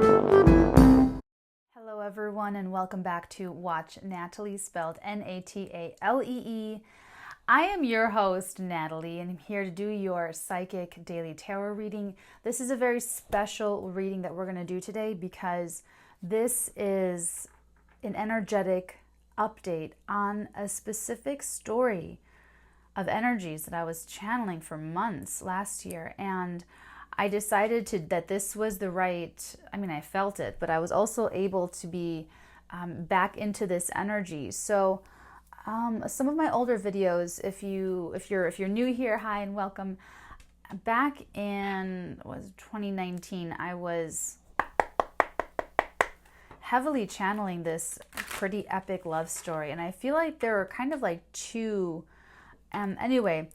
Hello everyone and welcome back to Watch Natalie, spelled Natalee. I am your host, Natalie, and I'm here to do your psychic daily tarot reading. This is a very special reading that we're going to do today because this is an energetic update on a specific story of energies that I was channeling for months last year, and I decided that this was the right, I felt it, but I was also able to be back into this energy. So some of my older videos, if you're new here, hi and welcome. Back in 2019, I was heavily channeling this pretty epic love story, and I feel like there are kind of like two. Anyway,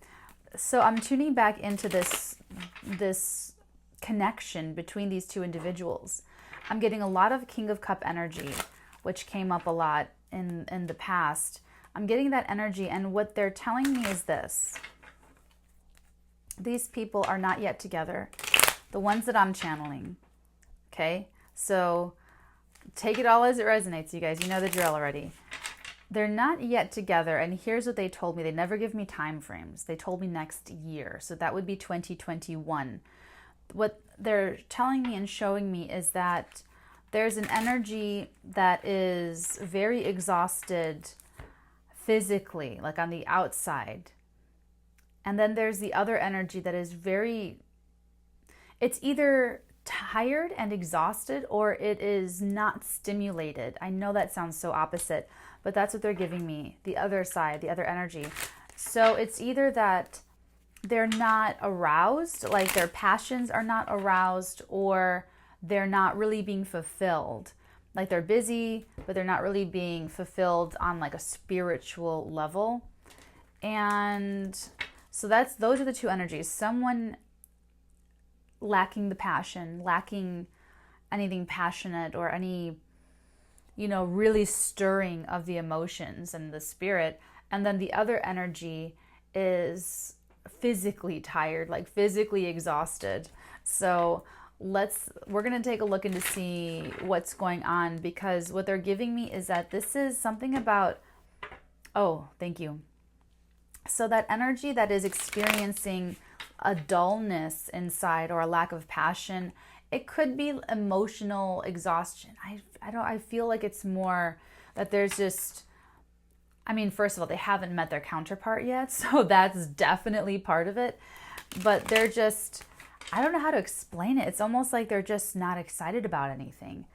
so I'm tuning back into this connection between these two individuals. I'm getting a lot of King of Cup energy, which came up a lot in the past. I'm getting that energy, and what they're telling me is this. These people are not yet together, the ones that I'm channeling. Okay? So take it all as it resonates, you guys. You know the drill already. They're not yet together, and here's what they told me. They never give me time frames. They told me next year, so that would be 2021. What they're telling me and showing me is that there's an energy that is very exhausted physically, like on the outside. And then there's the other energy that is it's either tired and exhausted or it is not stimulated. I know that sounds so opposite, but that's what they're giving me, the other side, the other energy. So it's either that they're not aroused, like their passions are not aroused, or they're not really being fulfilled. Like they're busy, but they're not really being fulfilled on like a spiritual level. And so those are the two energies. Someone lacking the passion, lacking anything passionate or any, really stirring of the emotions and the spirit. And then the other energy is physically tired, like physically exhausted. So we're going to take a look into see what's going on, because what they're giving me is that this is something about, oh, thank you. So that energy that is experiencing a dullness inside or a lack of passion, it could be emotional exhaustion. I feel like it's more that there's just, first of all, they haven't met their counterpart yet, so that's definitely part of it. But they're just, I don't know how to explain it. It's almost like they're just not excited about anything.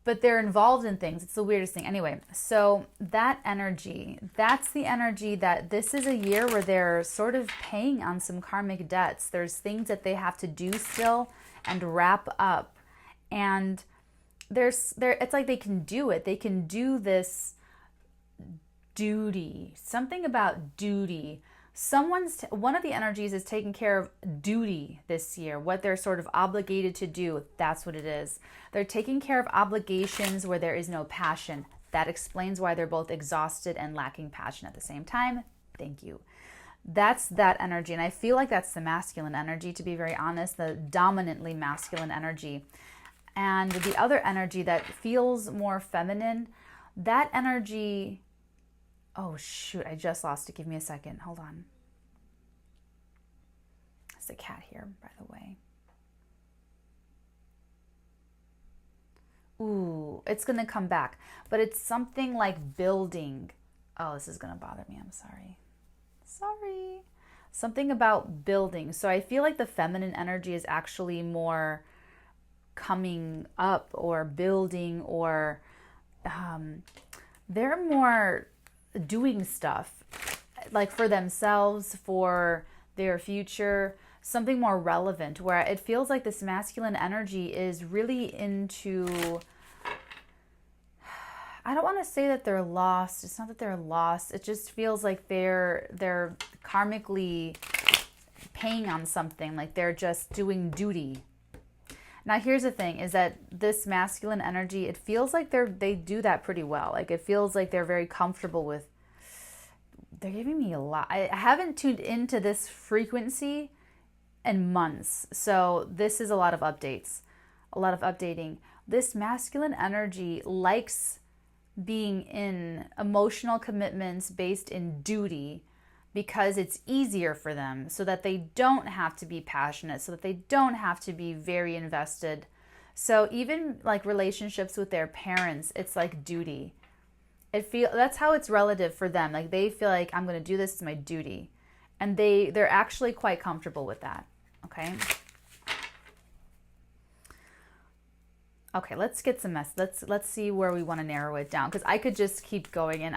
But they're involved in things. It's the weirdest thing. Anyway, so that energy, that's the energy that this is a year where they're sort of paying on some karmic debts. There's things that they have to do still and wrap up. And it's like they can do it. They can do this duty, something about duty. One of the energies is taking care of duty this year, what they're sort of obligated to do. That's what it is. They're taking care of obligations where there is no passion. That explains why they're both exhausted and lacking passion at the same time. Thank you. That's that energy. And I feel like that's the masculine energy, to be very honest, the dominantly masculine energy. And the other energy that feels more feminine, that energy, oh shoot, I just lost it. Give me a second. Hold on. There's a cat here, by the way. Ooh, it's going to come back. But it's something like building. Oh, this is going to bother me. I'm sorry. Sorry. Something about building. So I feel like the feminine energy is actually more coming up or building, or they're more doing stuff like for themselves, for their future, something more relevant, where it feels like this masculine energy is really into, I don't want to say that they're lost. It's not that they're lost. It just feels like they're karmically paying on something, like they're just doing duty. Now, here's the thing, is that this masculine energy, it feels like they do that pretty well. Like, it feels like they're very comfortable with, they're giving me a lot. I haven't tuned into this frequency in months, so this is a lot of updates. a lot of updating. This masculine energy likes being in emotional commitments based in duty because it's easier for them, so that they don't have to be passionate, so that they don't have to be very invested. So even like relationships with their parents, it's like duty. That's how it's relative for them. Like they feel like, I'm going to do this, it's my duty. And they're actually quite comfortable with that. Okay. Okay, let's get some let's see where we want to narrow it down, because I could just keep going, and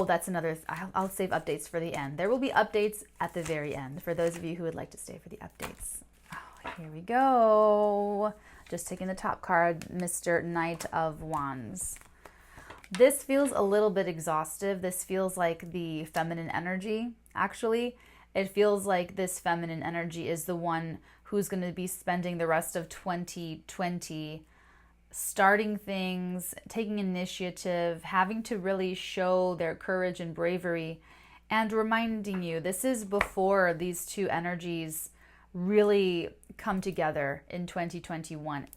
that's another, I'll save updates for the end. There will be updates at the very end for those of you who would like to stay for the updates. Oh, here we go. Just taking the top card, Mr. Knight of Wands. This feels a little bit exhaustive. This feels like the feminine energy, actually. It feels like this feminine energy is the one who's going to be spending the rest of 2020 starting things, taking initiative, having to really show their courage and bravery, and reminding you, this is before these two energies really come together in 2021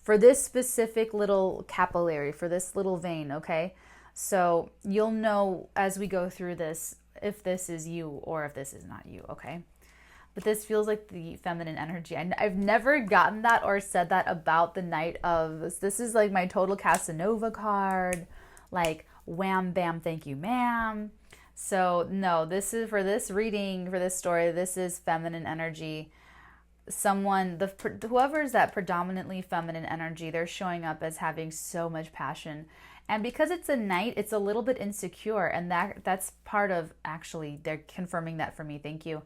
for this specific little capillary, for this little vein, okay? So you'll know as we go through this if this is you or if this is not you, okay? But this feels like the feminine energy. I've never gotten that or said that about the Knight of... This is like my total Casanova card. Like, wham, bam, thank you, ma'am. So, no, this is for this reading, for this story, this is feminine energy. Whoever's that predominantly feminine energy, they're showing up as having so much passion. And because it's a Knight, it's a little bit insecure. And that's part of... Actually, they're confirming that for me. Thank you.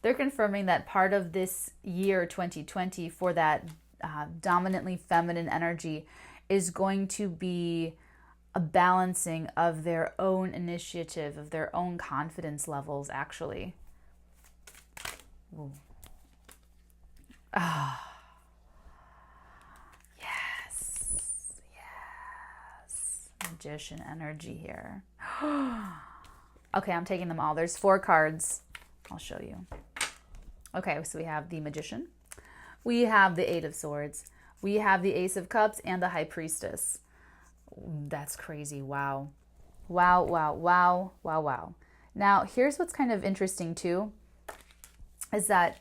They're confirming that part of this year, 2020, for that dominantly feminine energy is going to be a balancing of their own initiative, of their own confidence levels, actually. Ooh. Ah. Yes. Yes. Magician energy here. Okay, I'm taking them all. There's 4 cards. I'll show you. Okay, so we have the Magician, we have the 8 of Swords, we have the Ace of Cups, and the High Priestess. That's crazy. Wow. Wow, wow, wow, wow, wow. Now, here's what's kind of interesting too, is that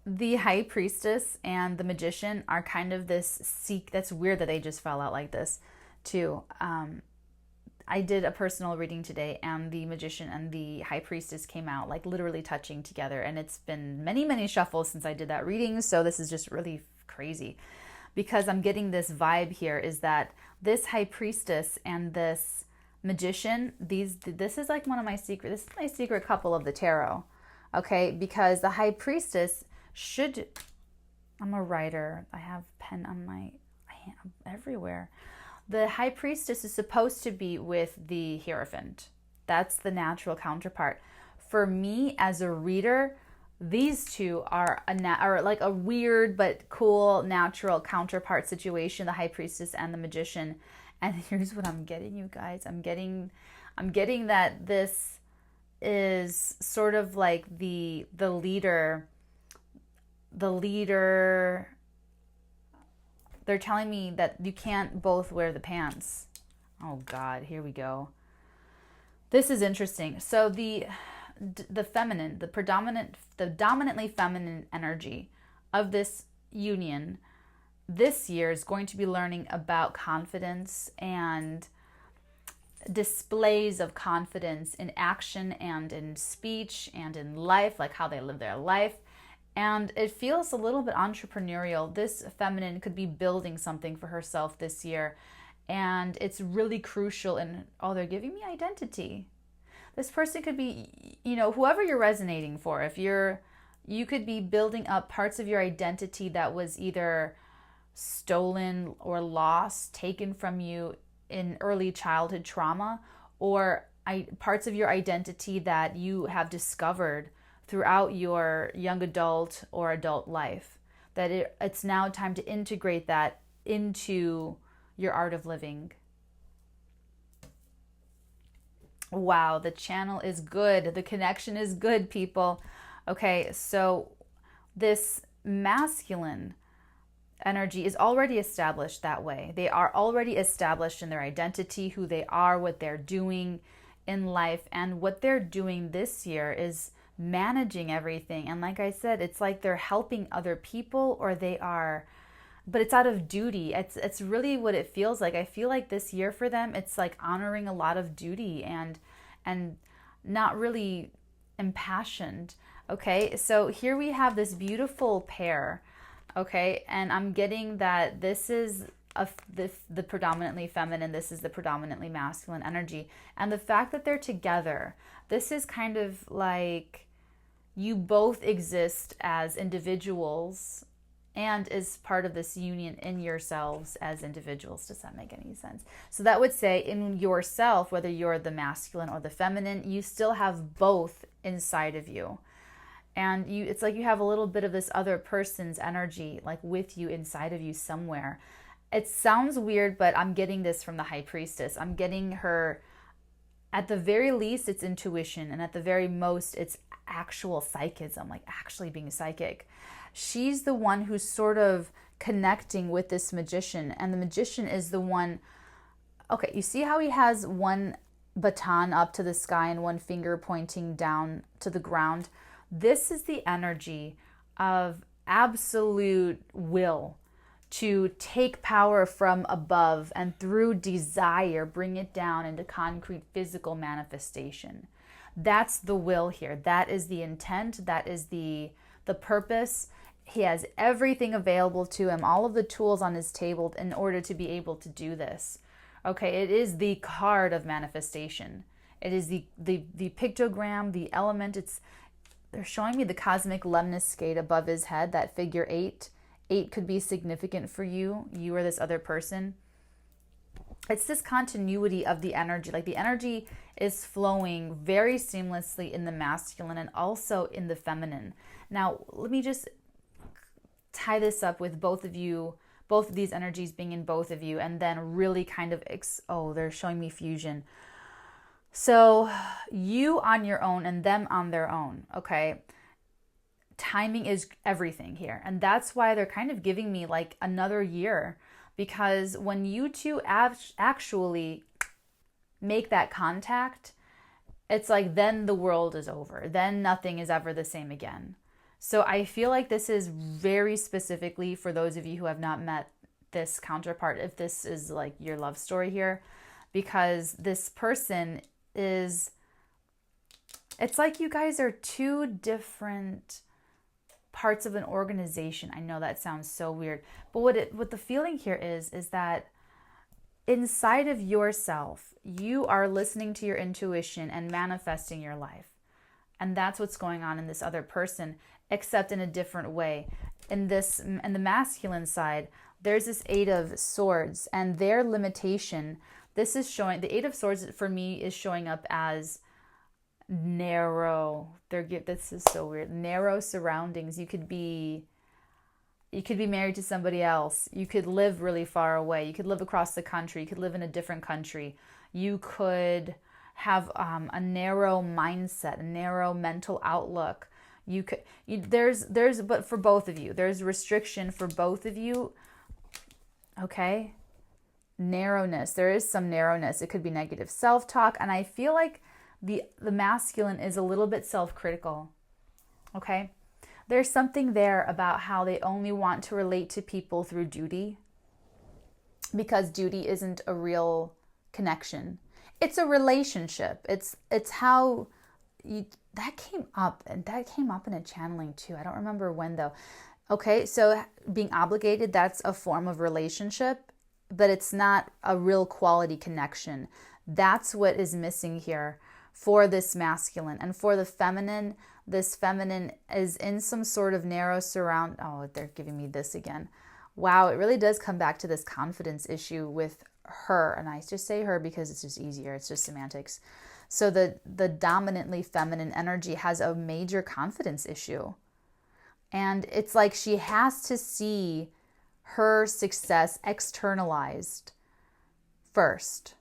the High Priestess and the Magician are kind of this that's weird that they just fell out like this too. I did a personal reading today, and the Magician and the High Priestess came out like literally touching together, and it's been many, many shuffles since I did that reading, so this is just really crazy, because I'm getting this vibe here is that this High Priestess and this Magician, this is like one of my this is my secret couple of the tarot, okay? Because the High Priestess I'm a writer, I have pen on my hand everywhere. The High Priestess is supposed to be with the Hierophant. That's the natural counterpart. For me, as a reader, these two are like a weird but cool natural counterpart situation, the High Priestess and the Magician. And here's what I'm getting, you guys. I'm getting that this is sort of like the leader. They're telling me that you can't both wear the pants. Oh God, here we go. This is interesting. So the feminine, the dominantly feminine energy of this union this year is going to be learning about confidence and displays of confidence in action and in speech and in life, like how they live their life. And it feels a little bit entrepreneurial. This feminine could be building something for herself this year. And it's really crucial in, they're giving me identity. This person could be, whoever you're resonating for. If you could be building up parts of your identity that was either stolen or lost, taken from you in early childhood trauma, or parts of your identity that you have discovered throughout your young adult or adult life, that it's now time to integrate that into your art of living. Wow, the channel is good. The connection is good, people. Okay, so this masculine energy is already established that way. They are already established in their identity, who they are, what they're doing in life. And what they're doing this year is managing everything. And like I said, it's like they're helping other people, or they are, but it's out of duty. It's really what it feels like. I feel like this year for them, it's like honoring a lot of duty and not really impassioned. Okay, so here we have this beautiful pair. Okay, and I'm getting that this is the predominantly feminine, this is the predominantly masculine energy. And the fact that they're together, this is kind of like you both exist as individuals and is part of this union in yourselves as individuals. Does that make any sense? So that would say in yourself, whether you're the masculine or the feminine, you still have both inside of you. And it's like you have a little bit of this other person's energy, like with you inside of you somewhere. It sounds weird, but I'm getting this from the High Priestess. I'm getting her, at the very least, it's intuition. And at the very most, it's actual psychism, like actually being psychic. She's the one who's sort of connecting with this magician. And the magician is the one, okay, you see how he has one baton up to the sky and one finger pointing down to the ground? This is the energy of absolute will to take power from above and through desire, bring it down into concrete physical manifestation. That's the will here. That is the intent. That is the purpose. He has everything available to him, all of the tools on his table in order to be able to do this. Okay, it is the card of manifestation. It is the pictogram, the element. They're showing me the cosmic lemniscate above his head, that figure 8. 8 could be significant for you. You or this other person. It's this continuity of the energy. Like the energy is flowing very seamlessly in the masculine and also in the feminine. Now, let me just tie this up with both of you, both of these energies being in both of you, and then really kind of, they're showing me fusion. So you on your own and them on their own, okay? Timing is everything here. And that's why they're kind of giving me like another year, because when you two actually make that contact, it's like then the world is over. Then nothing is ever the same again. So I feel like this is very specifically for those of you who have not met this counterpart, if this is like your love story here, because this person is, it's like you guys are two different parts of an organization. I know that sounds so weird, but what the feeling here is that inside of yourself, you are listening to your intuition and manifesting your life. And that's what's going on in this other person, except in a different way. In the masculine side, there's this 8 of Swords and their limitation. This is showing, the 8 of Swords for me is showing up as narrow. This is so weird. Narrow surroundings. You could be married to somebody else. You could live really far away. You could live across the country. You could live in a different country. You could have a narrow mindset, a narrow mental outlook. But for both of you, there's restriction for both of you. Okay. Narrowness. There is some narrowness. It could be negative self-talk. And I feel like the masculine is a little bit self-critical. Okay. There's something there about how they only want to relate to people through duty, because duty isn't a real connection. It's a relationship. It's how that came up in a channeling too. I don't remember when though. Okay, so being obligated, that's a form of relationship, but it's not a real quality connection. That's what is missing here for this masculine. And for the feminine, this feminine is in some sort of narrow surround. Oh, they're giving me this again. Wow, it really does come back to this confidence issue with her. And I just say her because it's just easier. It's just semantics. So the dominantly feminine energy has a major confidence issue. And it's like she has to see her success externalized first.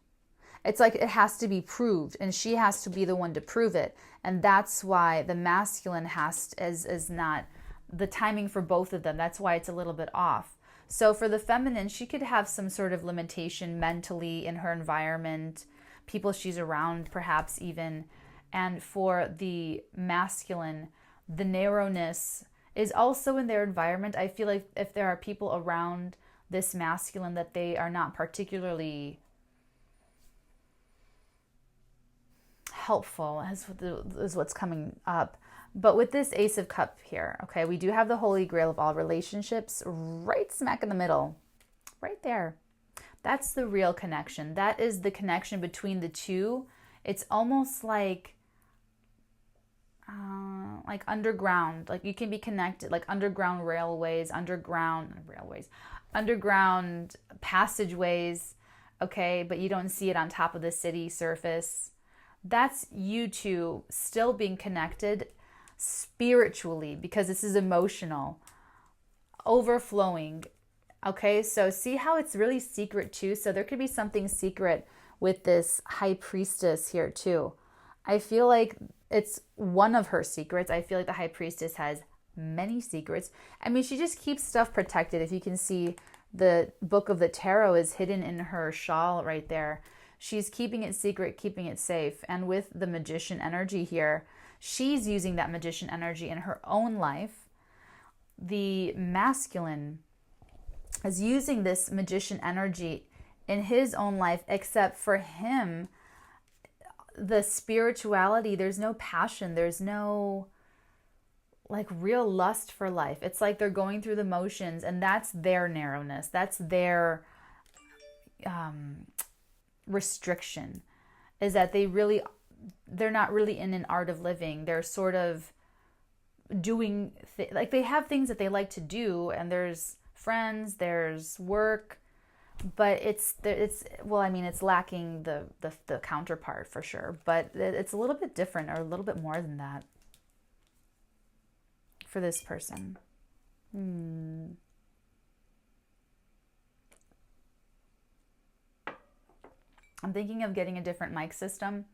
It's like it has to be proved, and she has to be the one to prove it. And that's why the masculine is not the timing for both of them. That's why it's a little bit off. So for the feminine, she could have some sort of limitation mentally in her environment, people she's around perhaps even. And for the masculine, the narrowness is also in their environment. I feel like if there are people around this masculine that they are not particularly helpful is what's coming up. But with this Ace of Cups here, okay, we do have the Holy Grail of all relationships right smack in the middle, right there. That's the real connection. That is the connection between the two. It's almost like underground, like you can be connected, like underground passageways, okay, but you don't see it on top of the city surface. That's you two still being connected spiritually, because this is emotional, overflowing. Okay, so see how it's really secret too? So there could be something secret with this High Priestess here too. I feel like it's one of her secrets. I feel like the High Priestess has many secrets. I mean, she just keeps stuff protected. If you can see, the Book of the Tarot is hidden in her shawl right there. She's keeping it secret, keeping it safe. And with the Magician energy here, she's using that Magician energy in her own life. The masculine is using this Magician energy in his own life, except for him, the spirituality, there's no passion, there's no like real lust for life. It's like they're going through the motions, and that's their narrowness. That's their restriction, is that they're not really in an art of living. They're sort of doing, like they have things that they like to do, and there's friends, there's work, but it's well, I mean, it's lacking the counterpart for sure, but it's a little bit different, or a little bit more than that for this person. I'm thinking of getting a different mic system.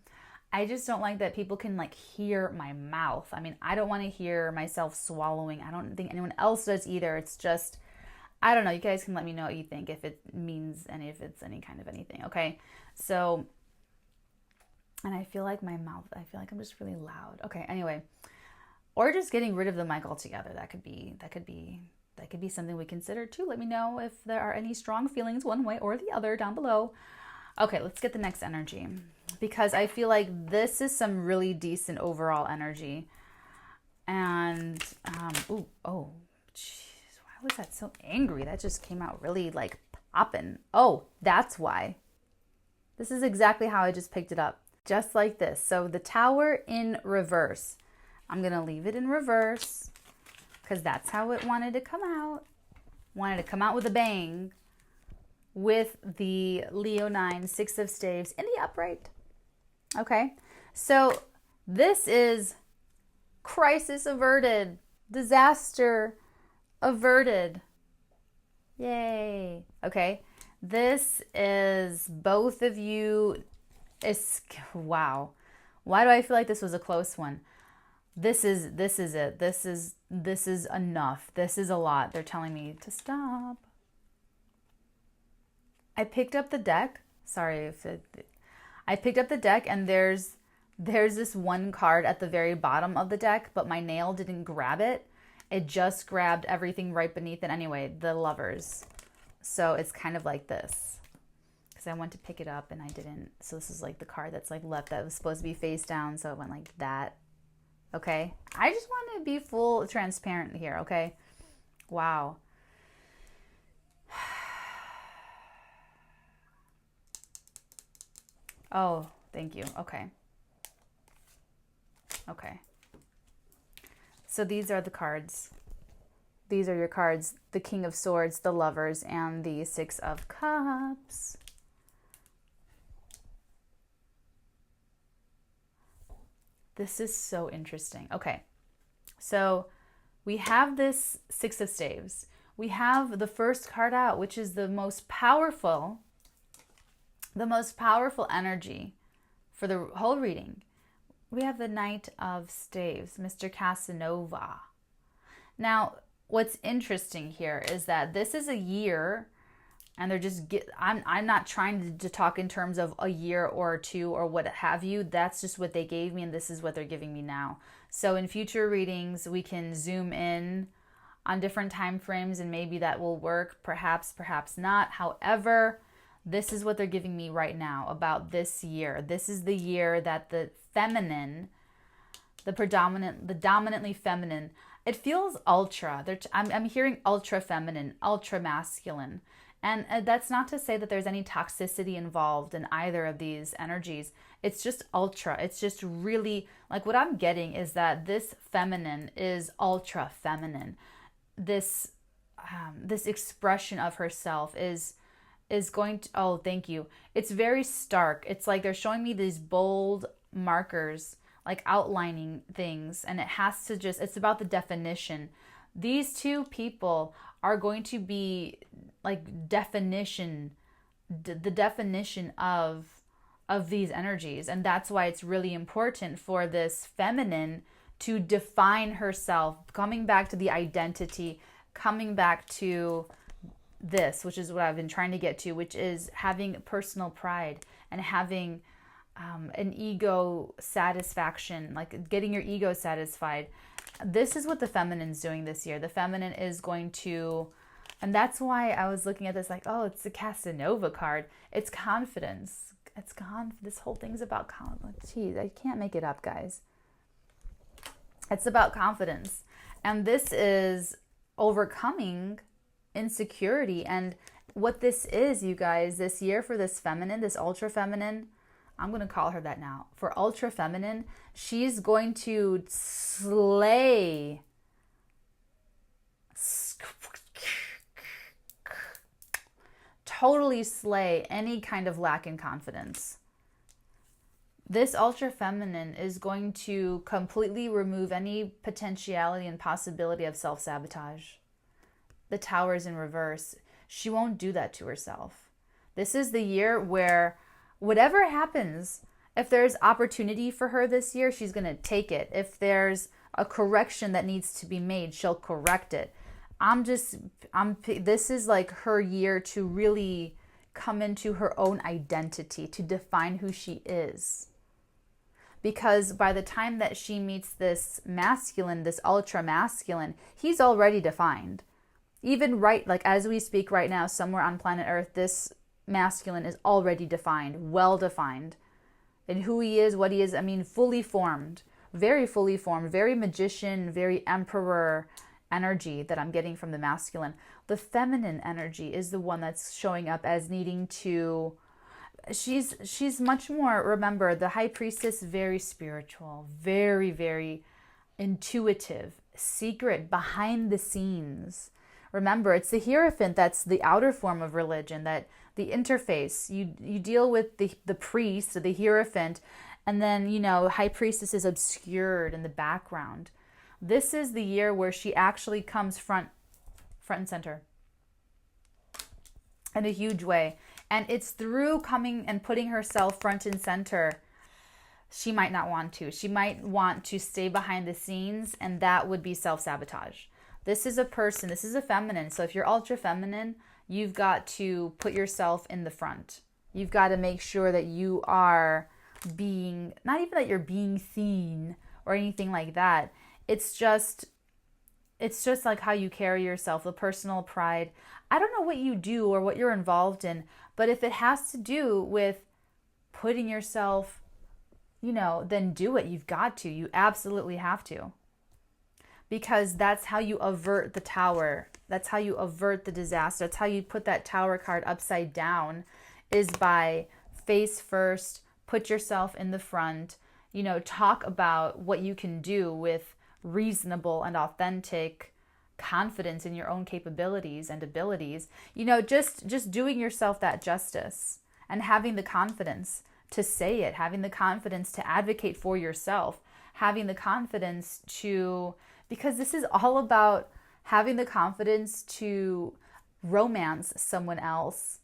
I just don't like that people can like hear my mouth. I mean, I don't want to hear myself swallowing. I don't think anyone else does either. It's just, I don't know. You guys can let me know what you think, if it means any, if it's any kind of anything. Okay. So, and I feel like my mouth, I feel like I'm just really loud. Okay. Anyway, or just getting rid of the mic altogether. That could be something we consider too. Let me know if there are any strong feelings one way or the other down below. Okay, let's get the next energy, because I feel like this is some really decent overall energy. And, oh, jeez, why was that so angry? That just came out really like popping. Oh, that's why. This is exactly how I just picked it up, just like this. So the Tower in reverse. I'm going to leave it in reverse because that's how it wanted to come out. Wanted to come out with a bang, with the Leonine Six of Staves in the upright. Okay, so this is crisis averted, disaster averted. Yay. Okay, this is both of you. Wow. Why do I feel like this was a close one? This is it. This is enough. This is a lot. They're telling me to stop. I picked up the deck. Sorry if I picked up the deck, and there's this one card at the very bottom of the deck, but my nail didn't grab it. It just grabbed everything right beneath it. Anyway, the Lovers. So it's kind of like this, because I went to pick it up and I didn't. So this is like the card that's like left, that was supposed to be face down, so it went like that. Okay, I just want to be full transparent here. Okay, wow. Oh, thank you. Okay. Okay. So these are the cards. These are your cards. The King of Swords, the Lovers, and the Six of Cups. This is so interesting. Okay. So we have this Six of Staves. We have the first card out, which is the most powerful energy for the whole reading. We have the Knight of Staves, Mr. Casanova. Now, what's interesting here is that this is a year, and they're just I'm not trying to talk in terms of a year or two or what have you. That's just what they gave me, and this is what they're giving me now. So in future readings, we can zoom in on different time frames, and maybe that will work, perhaps not. However, this is what they're giving me right now about this year. This is the year that the feminine, the dominantly feminine, it feels ultra. I'm hearing ultra feminine, ultra masculine. And that's not to say that there's any toxicity involved in either of these energies. It's just ultra. It's just really, like, what I'm getting is that this feminine is ultra feminine. This expression of herself is going to, oh, thank you. It's very stark. It's like they're showing me these bold markers, like outlining things, and it has to just, it's about the definition. These two people are going to be like the definition of these energies. And that's why it's really important for this feminine to define herself, coming back to the identity, coming back to this, which is what I've been trying to get to, which is having personal pride and having an ego satisfaction, like getting your ego satisfied. This is what the feminine's doing this year. The feminine is going to, and that's why I was looking at this like, oh, it's a Casanova card. It's confidence. This whole thing's about confidence. Geez, I can't make it up, guys. It's about confidence. And this is overcoming insecurity. And what this is, you guys, this year for this feminine, this ultra feminine, I'm going to call her that now. For ultra feminine, she's going to slay. Totally slay any kind of lack in confidence. This ultra feminine is going to completely remove any potentiality and possibility of self-sabotage. The Tower is in reverse. She won't do that to herself. This is the year where whatever happens, if there's opportunity for her this year, she's going to take it. If there's a correction that needs to be made, she'll correct it. This is like her year to really come into her own identity, to define who she is. Because by the time that she meets this masculine, this ultra masculine, he's already defined. Even right, like as we speak right now, somewhere on planet Earth, this masculine is already defined, well defined. And who he is, what he is, I mean, fully formed, very magician, very emperor energy that I'm getting from the masculine. The feminine energy is the one that's showing up as needing to, she's much more, remember, the high priestess, very spiritual, very intuitive, secret, behind the scenes. Remember, it's the Hierophant that's the outer form of religion, that the interface. You deal with the priest, the Hierophant, and then, high priestess is obscured in the background. This is the year where she actually comes front and center in a huge way. And it's through coming and putting herself front and center. She might not want to. She might want to stay behind the scenes, and that would be self-sabotage. This is a person, this is a feminine. So if you're ultra feminine, you've got to put yourself in the front. You've got to make sure that you are being, not even that you're being seen or anything like that. It's just like how you carry yourself, the personal pride. I don't know what you do or what you're involved in, but if it has to do with putting yourself, then do it. You've got to. You absolutely have to. Because that's how you avert the Tower. That's how you avert the disaster. That's how you put that Tower card upside down, is by face first, put yourself in the front, talk about what you can do with reasonable and authentic confidence in your own capabilities and abilities. Just doing yourself that justice and having the confidence to say it, having the confidence to advocate for yourself, having the confidence to, because this is all about having the confidence to romance someone else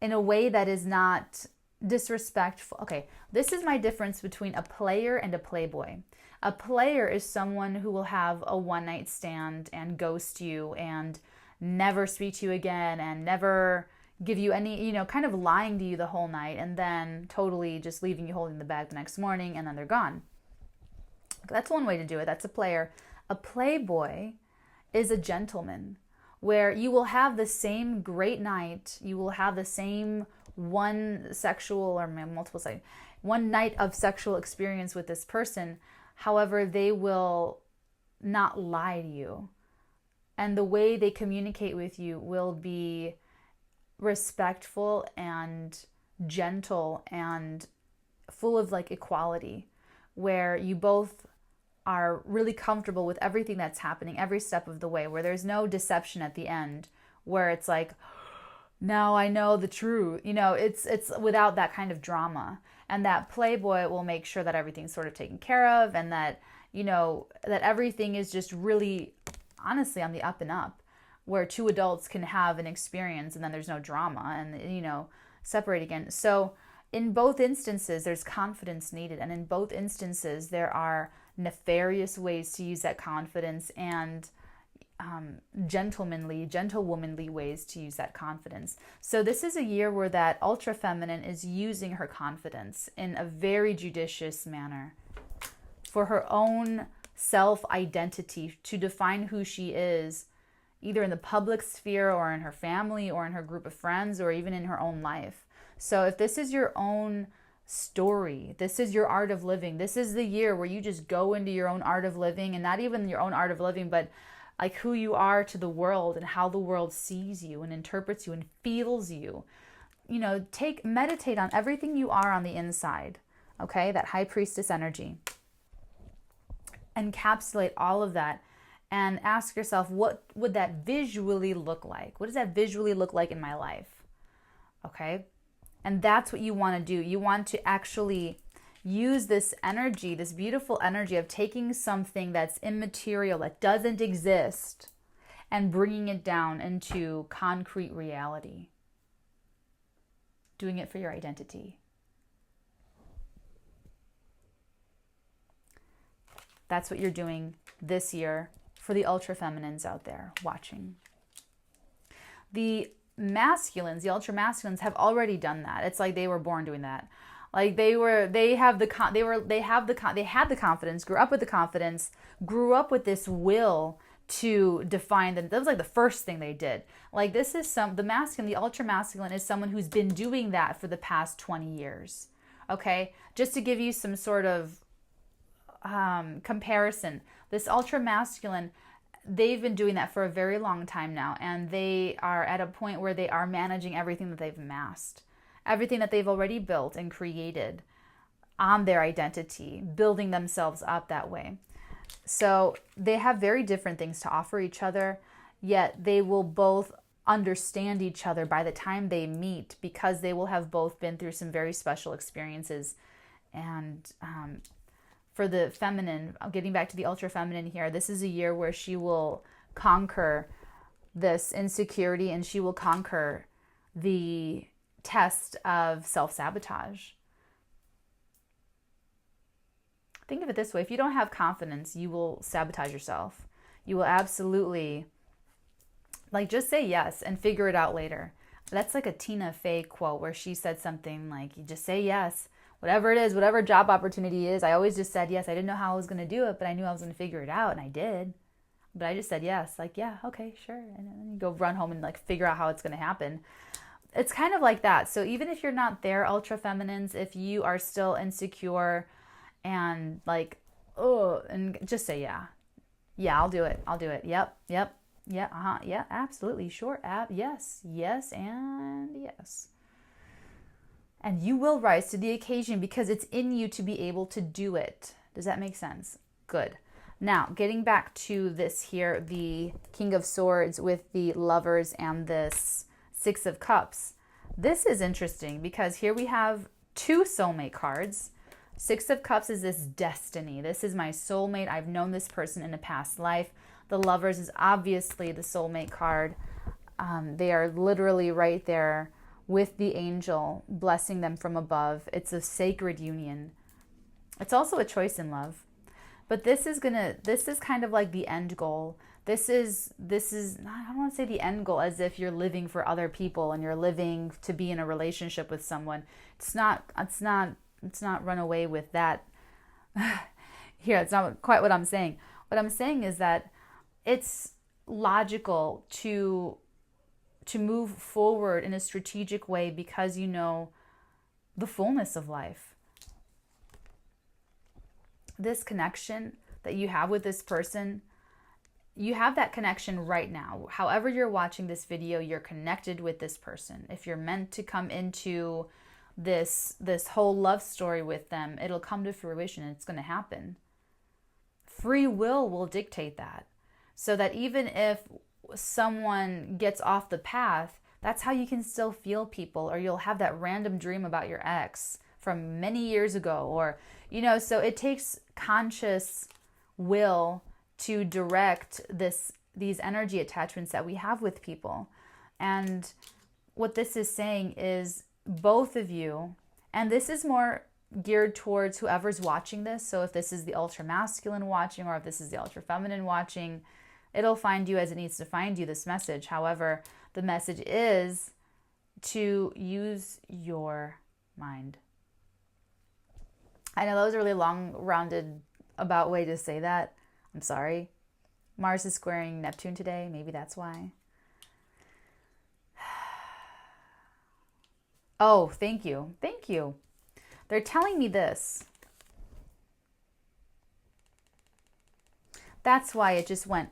in a way that is not disrespectful. Okay, this is my difference between a player and a playboy. A player is someone who will have a one-night stand and ghost you and never speak to you again and never give you any, kind of lying to you the whole night and then totally just leaving you holding the bag the next morning and then they're gone. That's one way to do it. That's a player. A playboy is a gentleman where you will have the same great night. You will have the same one night of sexual experience with this person. However, they will not lie to you. And the way they communicate with you will be respectful and gentle and full of like equality, where you both are really comfortable with everything that's happening every step of the way, where there's no deception at the end, where it's like, now I know the truth. It's without that kind of drama. And that playboy will make sure that everything's sort of taken care of and that, that everything is just really honestly on the up and up, where two adults can have an experience and then there's no drama and, separate again. So in both instances, there's confidence needed. And in both instances, there are nefarious ways to use that confidence and gentlewomanly ways to use that confidence. So this is a year where that ultra feminine is using her confidence in a very judicious manner for her own self-identity, to define who she is, either in the public sphere or in her family or in her group of friends or even in her own life. So if this is your own story, this is your art of living, this is the year where you just go into your own art of living, and not even your own art of living, but like who you are to the world and how the world sees you and interprets you and feels you. Meditate on everything you are on the inside, okay? That high priestess energy. Encapsulate all of that and ask yourself, what would that visually look like? What does that visually look like in my life? Okay? And that's what you want to do. You want to actually use this energy, this beautiful energy of taking something that's immaterial, that doesn't exist, and bringing it down into concrete reality. Doing it for your identity. That's what you're doing this year for the ultra feminines out there watching. The masculines, the ultra masculines have already done that. It's like they were born doing that. Like they had the confidence, grew up with the confidence, grew up with this will to define them. That was like the first thing they did. Like the ultra masculine is someone who's been doing that for the past 20 years. Okay. Just to give you some sort of comparison, this ultra masculine, they've been doing that for a very long time now. And they are at a point where they are managing everything that they've amassed. Everything that they've already built and created on their identity, building themselves up that way. So they have very different things to offer each other, yet they will both understand each other by the time they meet, because they will have both been through some very special experiences. And for the feminine, getting back to the ultra feminine here, this is a year where she will conquer this insecurity and she will conquer the test of self-sabotage. Think of it this way. If you don't have confidence, you will sabotage yourself. You will absolutely, just say yes and figure it out later. That's like a Tina Fey quote where she said something like, you just say yes. Whatever it is, whatever job opportunity is, I always just said yes. I didn't know how I was going to do it, but I knew I was going to figure it out, and I did. But I just said yes. Yeah, okay, sure. And then you go run home and figure out how it's going to happen. It's kind of like that. So even if you're not there, ultra feminines, if you are still insecure and and just say yeah. Yeah, I'll do it. Yep. Yeah, yeah, absolutely. Sure. Yes, and yes. And you will rise to the occasion because it's in you to be able to do it. Does that make sense? Good. Now, getting back to this here, the King of Swords with the Lovers and this Six of Cups. This is interesting because here we have two soulmate cards. Six of Cups is this destiny. This is my soulmate. I've known this person in a past life. The Lovers is obviously the soulmate card. They are literally right there with the angel, blessing them from above. It's a sacred union. It's also a choice in love. But this is kind of like the end goal. This is, I don't want to say the end goal as if you're living for other people and you're living to be in a relationship with someone. It's not run away with that. Here, it's not quite what I'm saying. What I'm saying is that it's logical to move forward in a strategic way because you know the fullness of life. This connection that you have with this person, you have that connection right now. However you're watching this video, you're connected with this person. If you're meant to come into this whole love story with them, it'll come to fruition and it's going to happen. Free will dictate that. So that even if someone gets off the path, that's how you can still feel people, or you'll have that random dream about your ex from many years ago, or, you know, so it takes conscious will to direct these energy attachments that we have with people. And what this is saying is both of you, and this is more geared towards whoever's watching this. So if this is the ultra masculine watching, or if this is the ultra feminine watching, it'll find you as it needs to find you, this message. However, the message is to use your mind. I know that was a really long, rounded about way to say that. I'm sorry. Mars is squaring Neptune today. Maybe that's why. Oh, thank you. Thank you. They're telling me this. That's why it just went.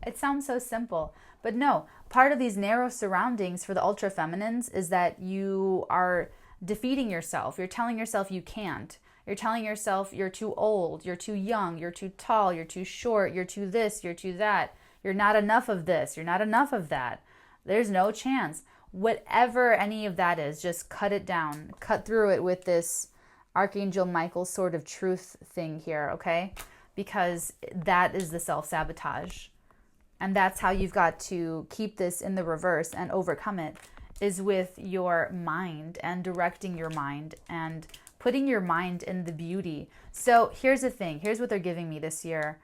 It sounds so simple. But no, part of these narrow surroundings for the ultra feminines is that you are defeating yourself. You're telling yourself you can't. You're telling yourself you're too old, you're too young, you're too tall, you're too short, you're too this, you're too that. You're not enough of this, you're not enough of that. There's no chance. Whatever any of that is, just cut it down. Cut through it with this Archangel Michael sort of truth thing here, okay? Because that is the self-sabotage. And that's how you've got to keep this in the reverse and overcome it, is with your mind and directing your mind and putting your mind in the beauty. So here's the thing. Here's what they're giving me this year,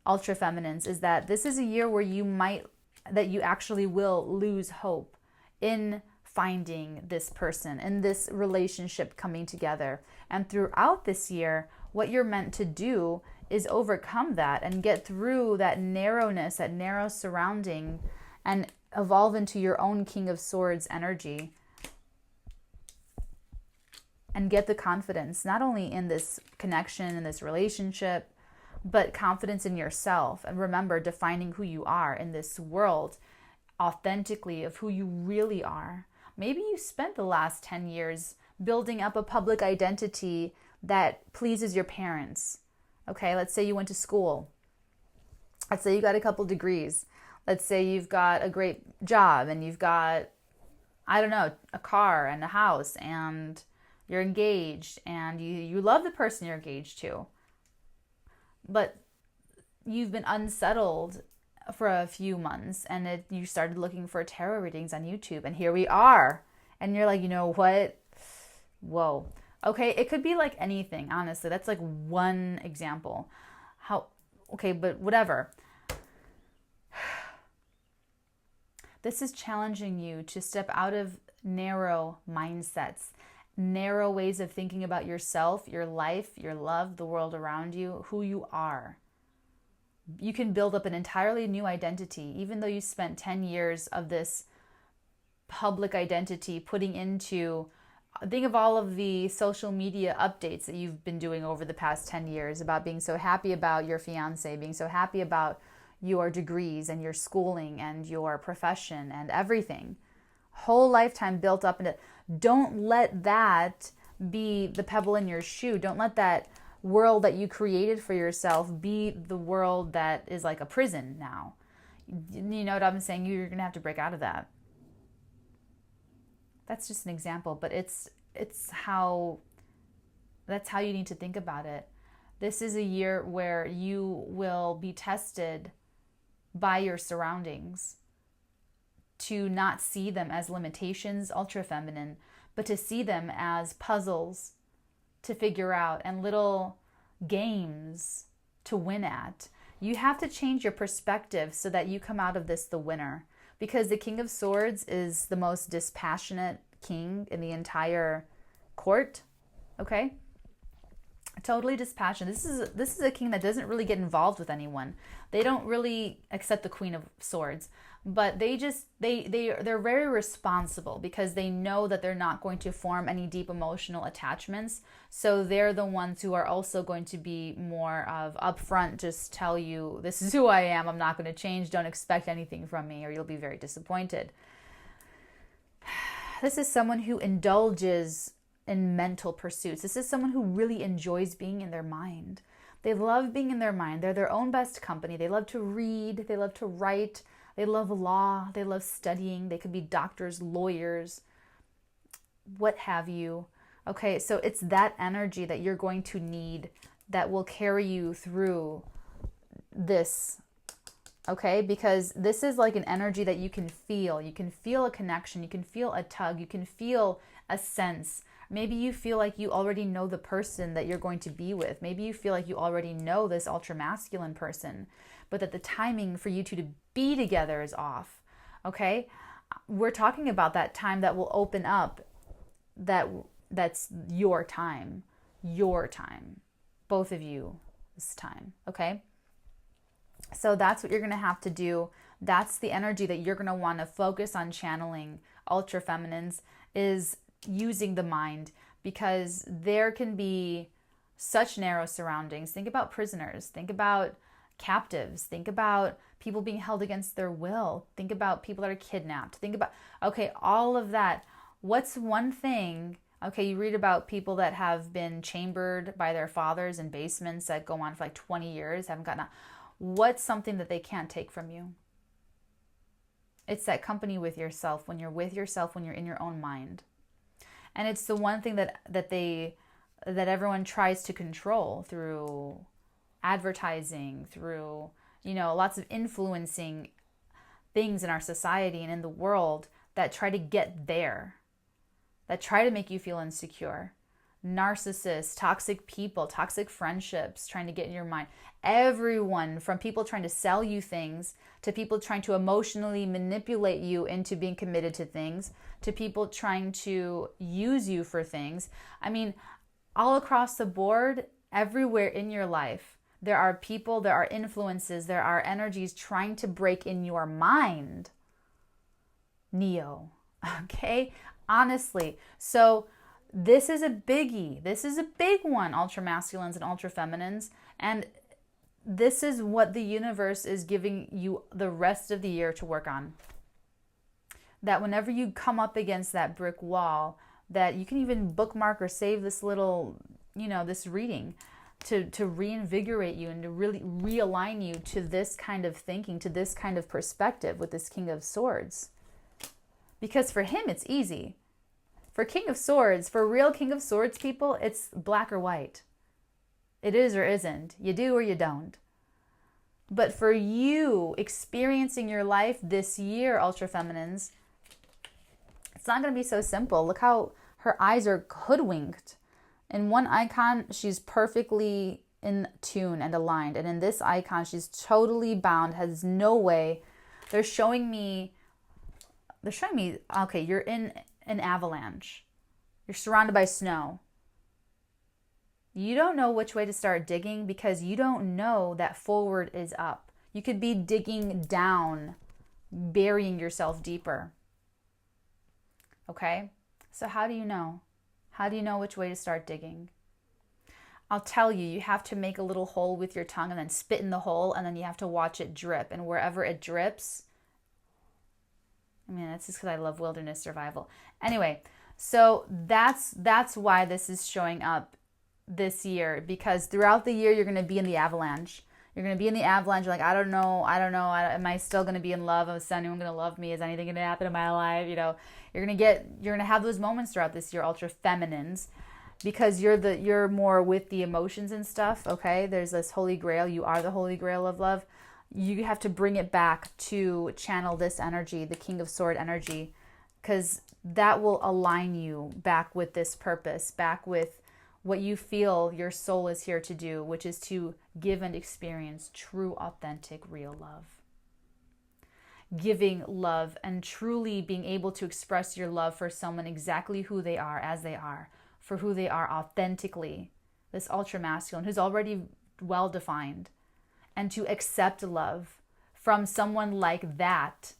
ultra feminines, is that this is a year where you actually will lose hope in finding this person, in this relationship coming together. And throughout this year, what you're meant to do is overcome that and get through that narrowness, that narrow surrounding, and evolve into your own King of Swords energy. And get the confidence, not only in this connection, in this relationship, but confidence in yourself. And remember, defining who you are in this world authentically, of who you really are. Maybe you spent the last 10 years building up a public identity that pleases your parents. Okay, let's say you went to school. Let's say you got a couple degrees. Let's say you've got a great job and you've got, I don't know, a car and a house, and you're engaged and you love the person you're engaged to. But you've been unsettled for a few months, and you started looking for tarot readings on YouTube, and here we are. And you're like, you know what? Whoa. Okay, it could be like anything, honestly. That's like one example. Okay, but whatever. This is challenging you to step out of narrow mindsets, narrow ways of thinking about yourself, your life, your love, the world around you, who you are. You can build up an entirely new identity, even though you spent 10 years of this public identity putting into, think of all of the social media updates that you've been doing over the past 10 years about being so happy about your fiance, being so happy about your degrees and your schooling and your profession and everything. Whole lifetime built up into. Don't let that be the pebble in your shoe. Don't let that world that you created for yourself be the world that is like a prison now. You know what I'm saying? You're going to have to break out of that. That's just an example, but that's how you need to think about it. This is a year where you will be tested by your surroundings to not see them as limitations, ultra feminine, but to see them as puzzles to figure out and little games to win at. You have to change your perspective so that you come out of this the winner, because the King of Swords is the most dispassionate king in the entire court. Okay? Totally dispassionate. This is a king that doesn't really get involved with anyone. They don't really accept the Queen of Swords, but they're very responsible because they know that they're not going to form any deep emotional attachments. So they're the ones who are also going to be more of upfront, just tell you, this is who I am. I'm not going to change. Don't expect anything from me or you'll be very disappointed. This is someone who indulges in mental pursuits. This is someone who really enjoys being in their mind. They love being in their mind. They're their own best company. They love to read. They love to write. They love law. They love studying. They could be doctors, lawyers, what have you. Okay, so it's that energy that you're going to need that will carry you through this. Okay, because this is like an energy that you can feel. You can feel a connection. You can feel a tug. You can feel a sense. Maybe you feel like you already know the person that you're going to be with. Maybe you feel like you already know this ultra masculine person, but that the timing for you two to be together is off. Okay? We're talking about that time that will open up. That's your time. Your time. Both of you this time. Okay? So that's what you're going to have to do. That's the energy that you're going to want to focus on channeling, ultra feminines, is using the mind, because there can be such narrow surroundings. Think about prisoners. Think about captives. Think about people being held against their will. Think about people that are kidnapped. Think about, okay, all of that. What's one thing, okay, you read about people that have been chambered by their fathers in basements that go on for like 20 years, haven't gotten out. What's something that they can't take from you? It's that company with yourself, when you're with yourself, when you're in your own mind. And it's the one thing that everyone tries to control through advertising, through, lots of influencing things in our society and in the world that try to get there, that try to make you feel insecure. Narcissists, toxic people, toxic friendships trying to get in your mind. Everyone, from people trying to sell you things, to people trying to emotionally manipulate you into being committed to things, to people trying to use you for things. I mean, all across the board, everywhere in your life, there are people, there are influences, there are energies trying to break in your mind. Neo. Okay? Honestly. So this is a biggie. This is a big one, ultra masculines and ultra feminines. And this is what the universe is giving you the rest of the year to work on. That whenever you come up against that brick wall, that you can even bookmark or save this little, this reading to reinvigorate you and to really realign you to this kind of thinking, to this kind of perspective with this King of Swords. Because for him, it's easy. For King of Swords, for real King of Swords people, it's black or white. It is or isn't. You do or you don't. But for you experiencing your life this year, ultra feminines, it's not going to be so simple. Look how her eyes are hoodwinked. In one icon, she's perfectly in tune and aligned. And in this icon, she's totally bound, has no way. They're showing me, okay, you're in an avalanche. You're surrounded by snow. You don't know which way to start digging because you don't know that forward is up. You could be digging down, burying yourself deeper. Okay? So how do you know? How do you know which way to start digging? I'll tell you, you have to make a little hole with your tongue and then spit in the hole, and then you have to watch it drip. And wherever it drips, that's just because I love wilderness survival. Anyway, so that's why this is showing up this year, because throughout the year, you're going to be in the avalanche. You're going to be in the avalanche. You're like, I don't know. Am I still going to be in love? Is anyone going to love me? Is anything going to happen in my life? You're going to have those moments throughout this year, ultra feminines, because you're more with the emotions and stuff. Okay. There's this holy grail. You are the holy grail of love. you have to bring it back to channel this energy, the King of Sword energy, because that will align you back with this purpose, back with what you feel your soul is here to do, which is to give and experience true, authentic, real love. Giving love and truly being able to express your love for someone exactly who they are, as they are, for who they are authentically, this ultra masculine who's already well defined, and to accept love from someone like that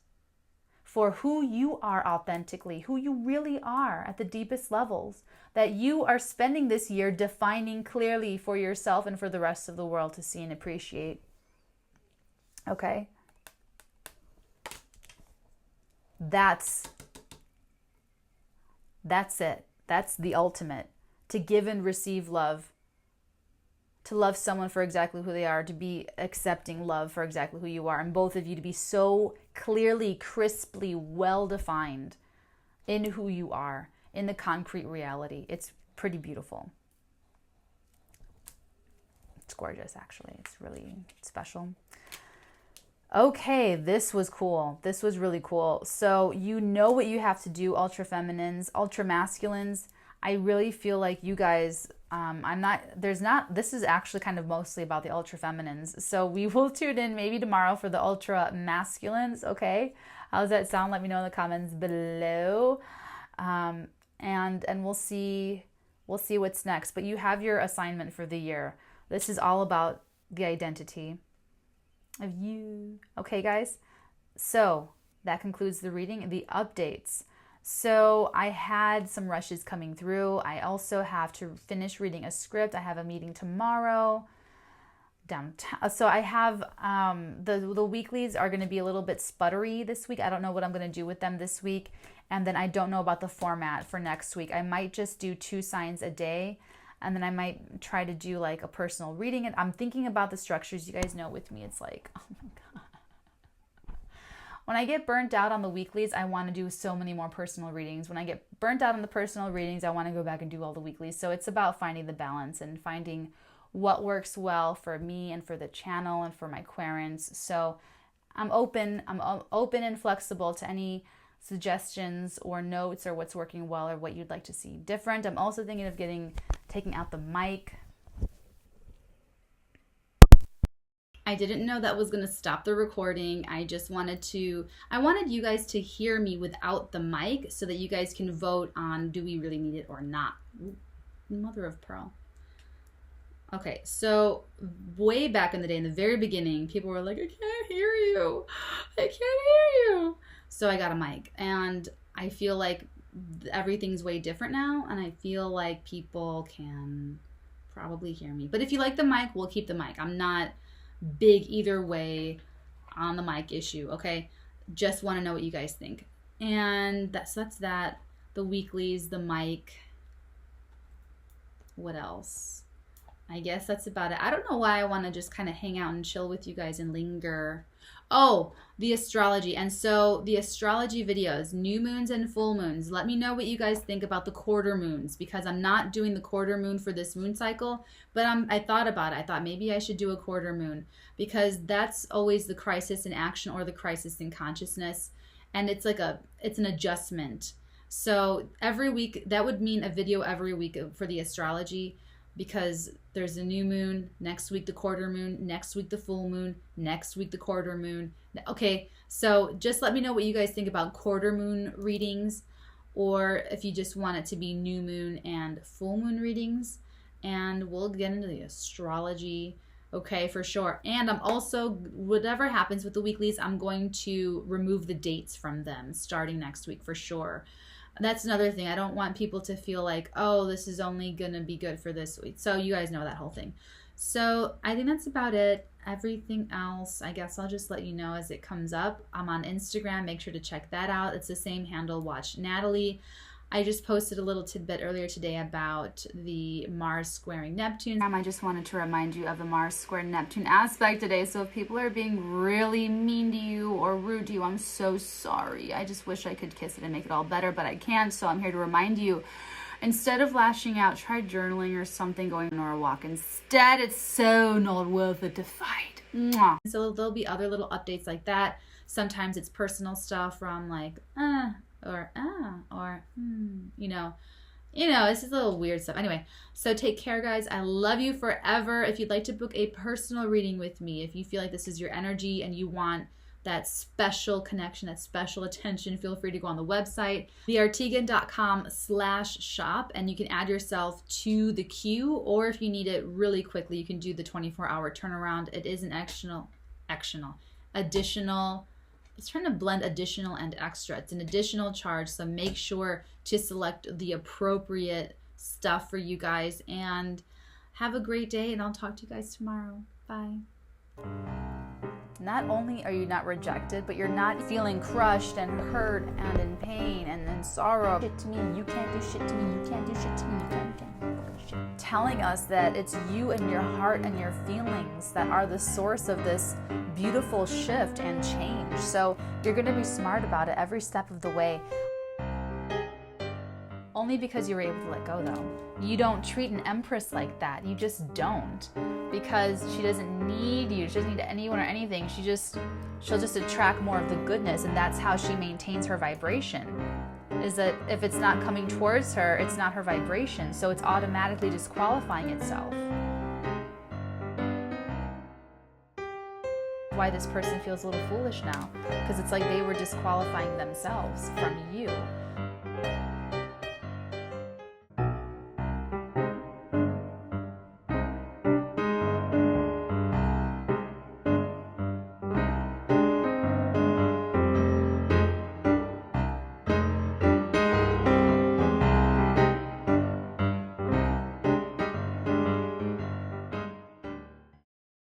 for who you are authentically, who you really are at the deepest levels, that you are spending this year defining clearly for yourself and for the rest of the world to see and appreciate. Okay? That's it. That's the ultimate. To give and receive love. To love someone for exactly who they are. To be accepting love for exactly who you are. And both of you to be so clearly, crisply, well-defined in who you are. In the concrete reality. It's pretty beautiful. It's gorgeous, actually. It's really special. Okay, this was cool. This was really cool. So you know what you have to do, ultra feminines, ultra masculines. I really feel like you guys, this is actually kind of mostly about the ultra feminines. So we will tune in maybe tomorrow for the ultra masculines. Okay. How does that sound? Let me know in the comments below. And we'll see what's next. But you have your assignment for the year. This is all about the identity of you. Okay, guys? So that concludes the reading, the updates. So I had some rushes coming through. I also have to finish reading a script. I have a meeting tomorrow downtown. So I have the weeklies are going to be a little bit sputtery this week. I don't know what I'm going to do with them this week. And then I don't know about the format for next week. I might just do 2 signs a day. And then I might try to do like a personal reading. And I'm thinking about the structures. You guys know with me, it's like, oh my God. When I get burnt out on the weeklies, I want to do so many more personal readings. When I get burnt out on the personal readings, I want to go back and do all the weeklies. So it's about finding the balance and finding what works well for me and for the channel and for my querents. So I'm open and flexible to any suggestions or notes or what's working well or what you'd like to see different. I'm also thinking of taking out the mic. I didn't know that was going to stop the recording. I wanted you guys to hear me without the mic so that you guys can vote on do we really need it or not. Ooh, mother of pearl. Okay, so way back in the day, in the very beginning, people were like, I can't hear you. I can't hear you. So I got a mic, and I feel like everything's way different now, and I feel like people can probably hear me. But if you like the mic, we'll keep the mic. I'm not big either way on the mic issue, okay? Just want to know what you guys think. And that's that. The weeklies, the mic. What else? I guess that's about it. I don't know why I want to just kind of hang out and chill with you guys and linger. Oh, the astrology. And so the astrology videos, new moons and full moons. Let me know what you guys think about the quarter moons, because I'm not doing the quarter moon for this moon cycle, but I thought about it. I thought maybe I should do a quarter moon, because that's always the crisis in action or the crisis in consciousness. And it's an adjustment. So every week, that would mean a video every week for the astrology, because there's a new moon, next week the quarter moon, next week the full moon, next week the quarter moon. Okay, so just let me know what you guys think about quarter moon readings, or if you just want it to be new moon and full moon readings, and we'll get into the astrology, okay, for sure. And I'm also, whatever happens with the weeklies, I'm going to remove the dates from them starting next week for sure. That's another thing. I don't want people to feel like, oh, this is only going to be good for this week. So you guys know that whole thing. So I think that's about it. Everything else, I guess I'll just let you know as it comes up. I'm on Instagram. Make sure to check that out. It's the same handle, Watch Natalie. I just posted a little tidbit earlier today about the Mars squaring Neptune. I just wanted to remind you of the Mars square Neptune aspect today. So if people are being really mean to you or rude to you, I'm so sorry. I just wish I could kiss it and make it all better, but I can't. So I'm here to remind you, instead of lashing out, try journaling or something, going on a walk. Instead, it's so not worth it to fight. Mwah. So there'll be other little updates like that. Sometimes it's personal stuff from like, or you know, it's just a little weird stuff. Anyway, so take care, guys. I love you forever. If you'd like to book a personal reading with me, if you feel like this is your energy and you want that special connection, that special attention, feel free to go on the website, theartigan.com/shop, and you can add yourself to the queue, or if you need it really quickly, you can do the 24-hour turnaround. It is an additional, it's trying to blend additional and extra. It's an additional charge, so make sure to select the appropriate stuff for you guys, and have a great day, and I'll talk to you guys tomorrow. Bye. Not only are you not rejected, but you're not feeling crushed and hurt and in pain and in sorrow. Shit to me, you can't do shit to me, you can't do shit to me, you can't shit. Telling us that it's you and your heart and your feelings that are the source of this beautiful shift and change. So you're going to be smart about it every step of the way. Only because you were able to let go, though. You don't treat an empress like that. You just don't. Because she doesn't need you. She doesn't need anyone or anything. She'll just attract more of the goodness, and that's how she maintains her vibration. Is that if it's not coming towards her, it's not her vibration. So it's automatically disqualifying itself. Why this person feels a little foolish now. Because it's like they were disqualifying themselves from you.